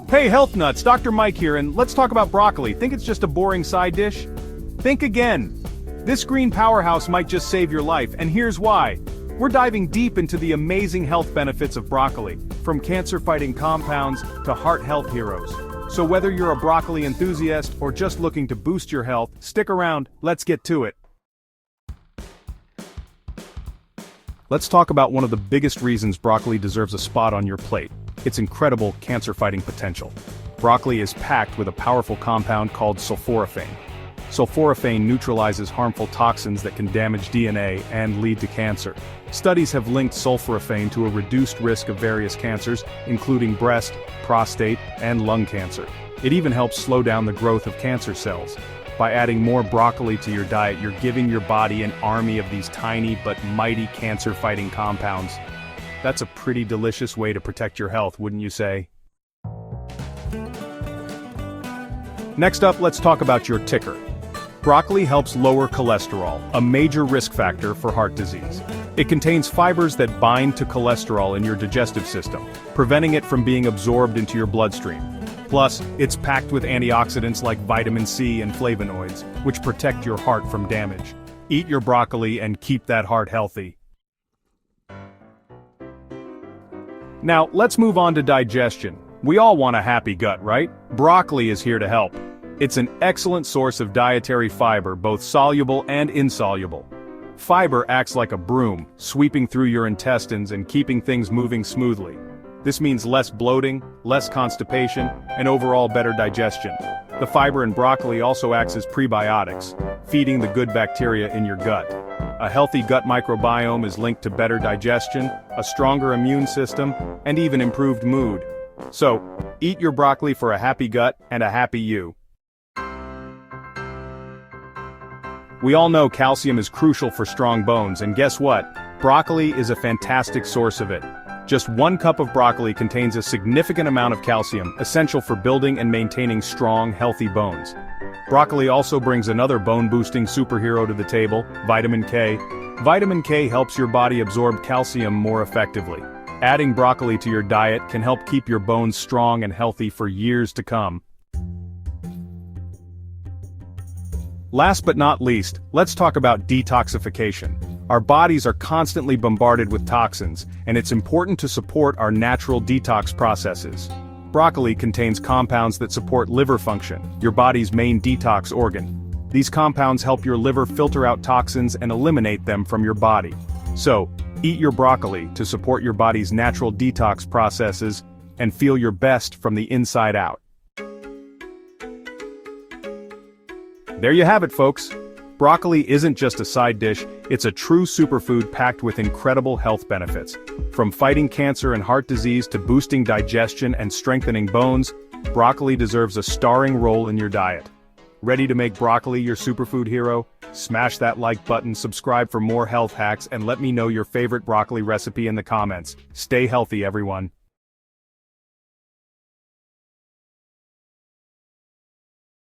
Hey Health Nuts, Dr. Mike here, and let's talk about broccoli. Think it's just a boring side dish? Think again. This green powerhouse might just save your life, and here's why. We're diving deep into the amazing health benefits of broccoli, from cancer-fighting compounds to heart health heroes. So whether you're a broccoli enthusiast or just looking to boost your health, stick around, let's get to it. Let's talk about one of the biggest reasons broccoli deserves a spot on your plate: its incredible cancer-fighting potential. Broccoli is packed with a powerful compound called sulforaphane. Sulforaphane neutralizes harmful toxins that can damage DNA and lead to cancer. Studies have linked sulforaphane to a reduced risk of various cancers, including breast, prostate, and lung cancer. It even helps slow down the growth of cancer cells. By adding more broccoli to your diet, you're giving your body an army of these tiny but mighty cancer-fighting compounds. That's a pretty delicious way to protect your health, wouldn't you say? Next up, let's talk about your ticker. Broccoli helps lower cholesterol, a major risk factor for heart disease. It contains fibers that bind to cholesterol in your digestive system, preventing it from being absorbed into your bloodstream. Plus, it's packed with antioxidants like vitamin C and flavonoids, which protect your heart from damage. Eat your broccoli and keep that heart healthy. Now, let's move on to digestion. We all want a happy gut, right? Broccoli is here to help. It's an excellent source of dietary fiber, both soluble and insoluble. Fiber acts like a broom, sweeping through your intestines and keeping things moving smoothly. This means less bloating, less constipation, and overall better digestion. The fiber in broccoli also acts as prebiotics, feeding the good bacteria in your gut. A healthy gut microbiome is linked to better digestion, a stronger immune system, and even improved mood. So, eat your broccoli for a happy gut and a happy you. We all know calcium is crucial for strong bones, and guess what? Broccoli is a fantastic source of it. Just 1 cup of broccoli contains a significant amount of calcium, essential for building and maintaining strong, healthy bones. Broccoli also brings another bone-boosting superhero to the table, vitamin K. Vitamin K helps your body absorb calcium more effectively. Adding broccoli to your diet can help keep your bones strong and healthy for years to come. Last but not least, let's talk about detoxification. Our bodies are constantly bombarded with toxins, and it's important to support our natural detox processes. Broccoli contains compounds that support liver function, your body's main detox organ. These compounds help your liver filter out toxins and eliminate them from your body. So, eat your broccoli to support your body's natural detox processes and feel your best from the inside out. There you have it, folks. Broccoli isn't just a side dish, it's a true superfood packed with incredible health benefits. From fighting cancer and heart disease to boosting digestion and strengthening bones, broccoli deserves a starring role in your diet. Ready to make broccoli your superfood hero? Smash that like button, subscribe for more health hacks, and let me know your favorite broccoli recipe in the comments. Stay healthy, everyone.